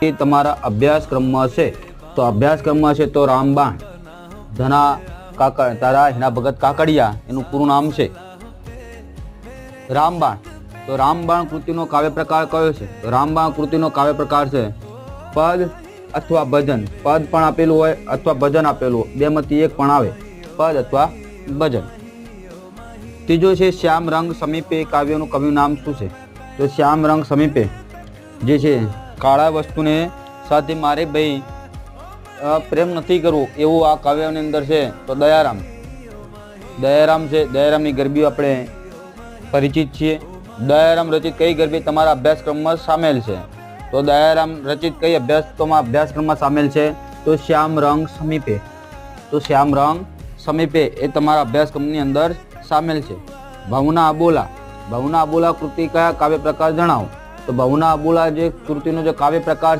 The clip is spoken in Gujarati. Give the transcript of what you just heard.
એ તમારા અભ્યાસક્રમમાં છે તો અભ્યાસક્રમમાં છે તો રામબાણ ધના તારા હિના ભગત કાકડિયા એનું પૂરું નામ છે રામબાણ। તો રામબાણ કૃતિનો કાવ્ય પ્રકાર કયો છે? તો રામબાણ કૃતિનો કાવ્ય પ્રકાર છે પદ અથવા ભજન। પદ પણ આપેલું હોય અથવા ભજન આપેલું હોય, બેમાંથી એક પણ આવે, પદ અથવા ભજન। ત્રીજો છે શ્યામ રંગ સમીપે કાવ્યનું કવિનું નામ શું છે? તો શ્યામ રંગ સમીપે જે છે કાળા વસ્તુને સાથે મારે ભાઈ પ્રેમ નથી કરવો એવું આ કાવ્યની અંદર છે તો દયારામ છે। દયારામની ગરબીઓ આપણે પરિચિત છીએ। દયારામ રચિત કઈ ગરબી તમારા અભ્યાસક્રમમાં સામેલ છે? તો દયારામ રચિત કઈ અભ્યાસક્રમમાં સામેલ છે? તો શ્યામ રંગ સમીપે। તો શ્યામ રંગ સમીપે એ તમારા અભ્યાસક્રમની અંદર સામેલ છે। ભવના અબોલા કૃતિ કયા કાવ્ય પ્રકાર જણાવો? તો ભવના અબોલા જે કૃતિનો જે કાવ્ય પ્રકાર છે